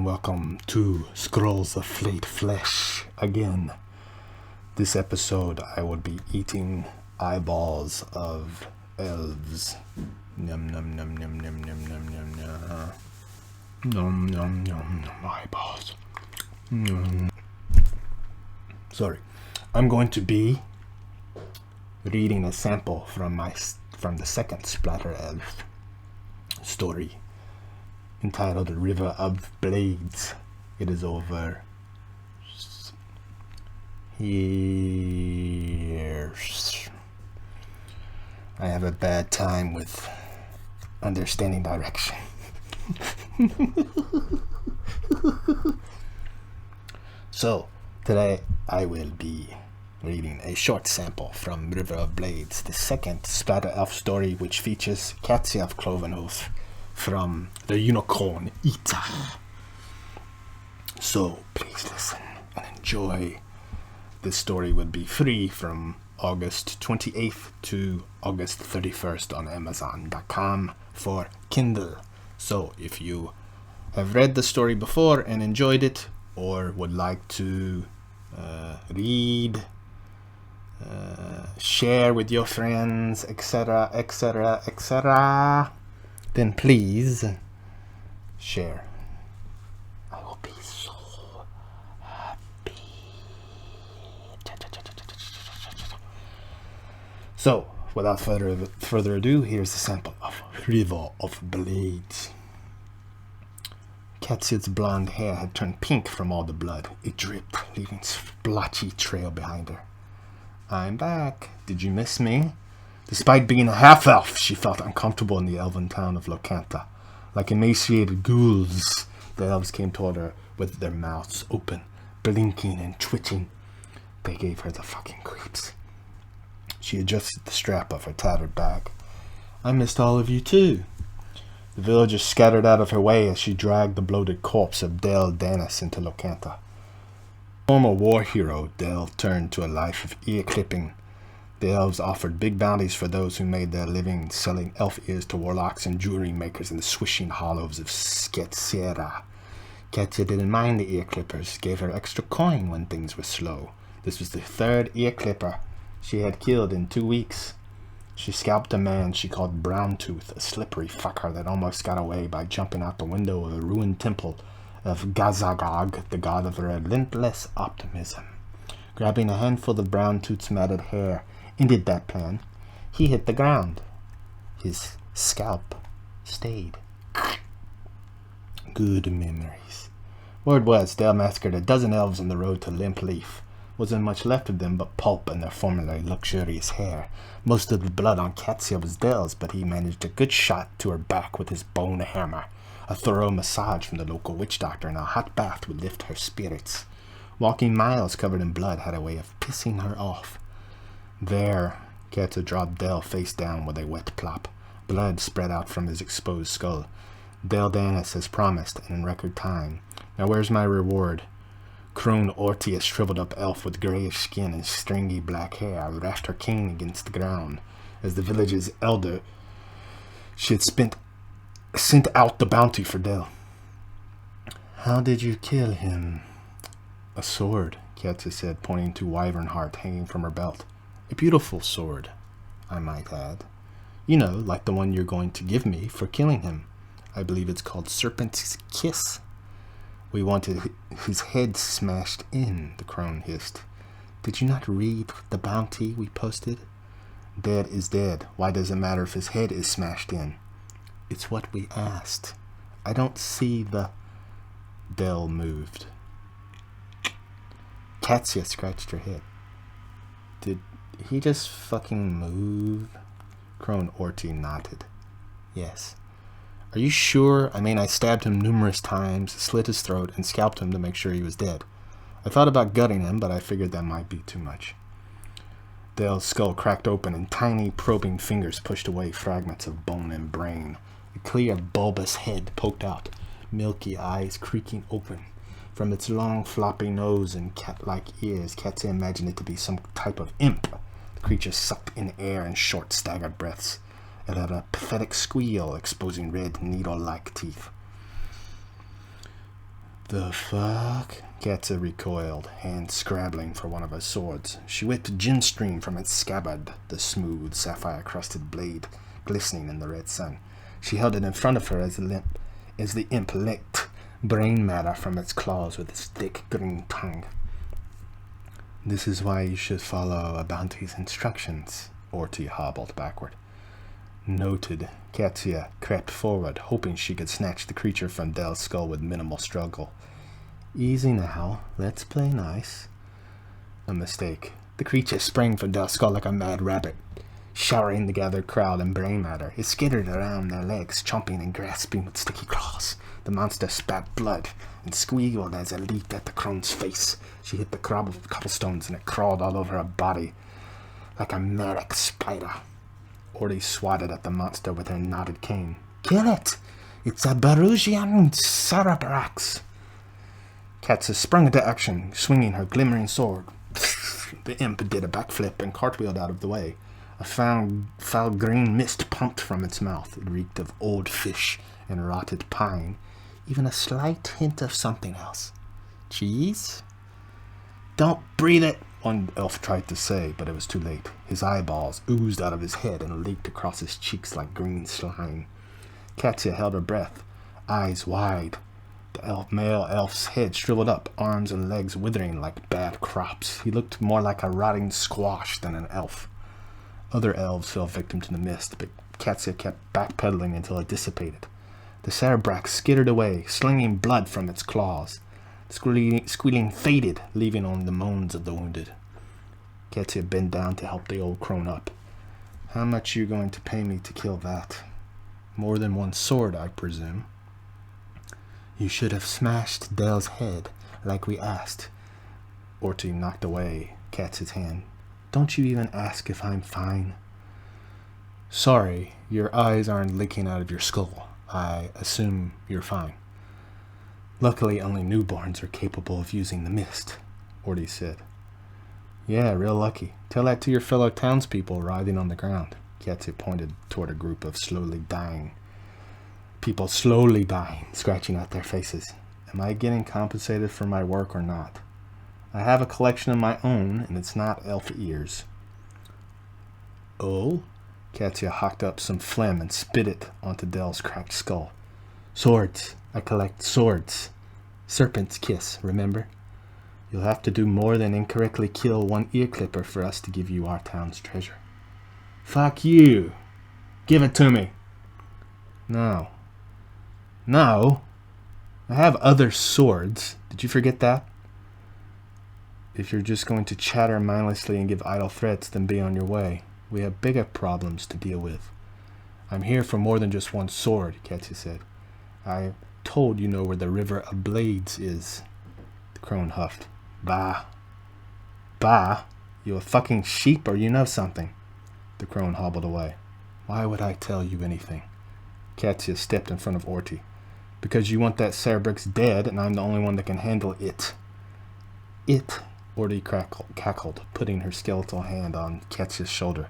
welcome to Scrolls of Flayed Flesh again. This episode I will be eating eyeballs of elves. Num num num num num num num num num. Num num num num eyeballs. Sorry. I'm going to be reading a sample from the second Splatter Elf story, entitled River of Blades. It is over here. I have a bad time with understanding direction. So, today I will be reading a short sample from River of Blades, the second Splatter Elf story, which features Katya of Clovenhoof from the Unicorn Eater. So please listen and enjoy. This story will be free from August 28th to August 31st on Amazon.com for Kindle. So if you have read the story before and enjoyed it, or would like to read, share with your friends, etc., etc., etc., then please share. I will be so happy. So, without further ado, here's a sample of River of Blades. Katya's blonde hair had turned pink from all the blood. It dripped, leaving a splotchy trail behind her. I'm back. Did you miss me? Despite being a half-elf, she felt uncomfortable in the elven town of Locanta. Like emaciated ghouls, the elves came toward her with their mouths open, blinking and twitching. They gave her the fucking creeps. She adjusted the strap of her tattered bag. I missed all of you too. The villagers scattered out of her way as she dragged the bloated corpse of Del Danis into Locanta. Former war hero, Del turned to a life of ear-clipping. The elves offered big bounties for those who made their living selling elf ears to warlocks and jewelry makers in the swishing hollows of Sketsera. Katya didn't mind the ear clippers, gave her extra coin when things were slow. This was the third ear clipper she had killed in 2 weeks. She scalped a man she called Browntooth, a slippery fucker that almost got away by jumping out the window of a ruined temple of Gazagog, the god of relentless optimism. Grabbing a handful of Browntooth's matted hair ended that plan. He hit the ground. His scalp stayed. Good memories. Word was, Dale massacred a dozen elves on the road to Limp Leaf. Wasn't much left of them but pulp and their formerly luxurious hair. Most of the blood on Katya was Dale's, but he managed a good shot to her back with his bone hammer. A thorough massage from the local witch doctor and a hot bath would lift her spirits. Walking miles covered in blood had a way of pissing her off. There, Katya dropped Del face down with a wet plop. Blood spread out from his exposed skull. Del Danis as promised, and in record time. Now where's my reward? Crone Orty, a shriveled-up elf with grayish skin and stringy black hair, rashed her cane against the ground. As the village's elder, she had sent out the bounty for Del. How did you kill him? A sword, Katya said, pointing to Wyvern Heart hanging from her belt. A beautiful sword, I might add. You know, like the one you're going to give me for killing him. I believe it's called Serpent's Kiss. We wanted his head smashed in, the crone hissed. Did you not read the bounty we posted? Dead is dead. Why does it matter if his head is smashed in? It's what we asked. I don't see the... Del moved. Katya scratched her head. Did he just fucking move? Crone Orty nodded. Yes. Are you sure? I mean, I stabbed him numerous times, slit his throat, and scalped him to make sure he was dead. I thought about gutting him, but I figured that might be too much. Dale's skull cracked open, and tiny, probing fingers pushed away fragments of bone and brain. A clear, bulbous head poked out, milky eyes creaking open. From its long, floppy nose and cat-like ears, Katya imagined it to be some type of imp. The creature sucked in air in short, staggered breaths. It had a pathetic squeal, exposing red, needle-like teeth. The fuck? Katya recoiled, hands scrabbling for one of her swords. She whipped a gin stream from its scabbard, the smooth, sapphire-crusted blade glistening in the red sun. She held it in front of her as the imp licked brain matter from its claws with its thick green tongue. This is why you should follow a bounty's instructions, Orty hobbled backward. Noted. Katya crept forward, hoping she could snatch the creature from Dell's skull with minimal struggle. Easy now. Let's play nice. A mistake. The creature sprang from Dell's skull like a mad rabbit, showering the gathered crowd and brain matter. It skittered around their legs, chomping and grasping with sticky claws. The monster spat blood and squealed as it leaped at the crone's face. She hit the cobblestones and it crawled all over her body like a merrick spider. Orty swatted at the monster with her knotted cane. Kill it! It's a Barugian Cerebrax! Katya sprung into action, swinging her glimmering sword. The imp did a backflip and cartwheeled out of the way. A foul green mist pumped from its mouth. It reeked of old fish and rotted pine, even a slight hint of something else. Cheese? Don't breathe it, one elf tried to say, but it was too late. His eyeballs oozed out of his head and leaked across his cheeks like green slime. Katya held her breath, eyes wide. The male elf's head shriveled up, arms and legs withering like bad crops. He looked more like a rotting squash than an elf. Other elves fell victim to the mist, but Katya kept backpedaling until it dissipated. The Cerebrax skittered away, slinging blood from its claws. The squealing faded, leaving only the moans of the wounded. Katya bent down to help the old crone up. How much are you going to pay me to kill that? More than one sword, I presume. You should have smashed Dell's head, like we asked. Orty knocked away Katya's hand. Don't you even ask if I'm fine? Sorry, your eyes aren't leaking out of your skull. I assume you're fine. Luckily, only newborns are capable of using the mist, Orty said. Yeah, real lucky. Tell that to your fellow townspeople writhing on the ground. Katya pointed toward a group of people slowly dying, scratching at their faces. Am I getting compensated for my work or not? I have a collection of my own, and it's not elf ears. Oh? Katya hawked up some phlegm and spit it onto Dell's cracked skull. Swords. I collect swords. Serpent's kiss, remember? You'll have to do more than incorrectly kill one ear clipper for us to give you our town's treasure. Fuck you. Give it to me. No. No. I have other swords. Did you forget that? If you're just going to chatter mindlessly and give idle threats, then be on your way. We have bigger problems to deal with. I'm here for more than just one sword, Katya said. I told you know where the River of Blades is. The crone huffed. Bah. Bah? You a fucking sheep or you know something? The crone hobbled away. Why would I tell you anything? Katya stepped in front of Orty. Because you want that Cerebrax dead and I'm the only one that can handle it. It, Orty cackled, putting her skeletal hand on Katya's shoulder.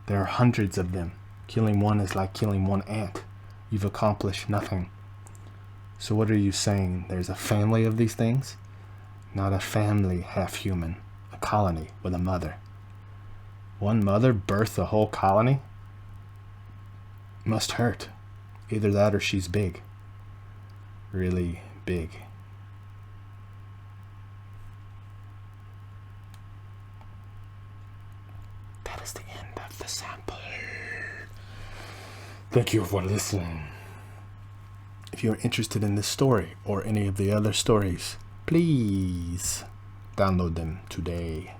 There are hundreds of them. Killing one is like killing one ant. You've accomplished nothing. So what are you saying? There's a family of these things? Not a family, half human. A colony with a mother. One mother birthed a whole colony? Must hurt. Either that or she's big. Really big. That is the end of the sample. Thank you for listening. If you're interested in this story or any of the other stories, please download them today.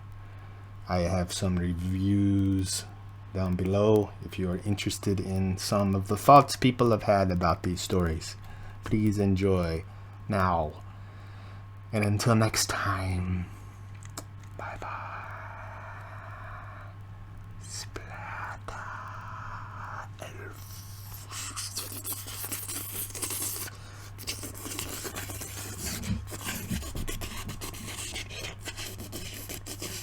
I have some reviews down below if you are interested in some of the thoughts people have had about these stories. Please enjoy now. And until next time.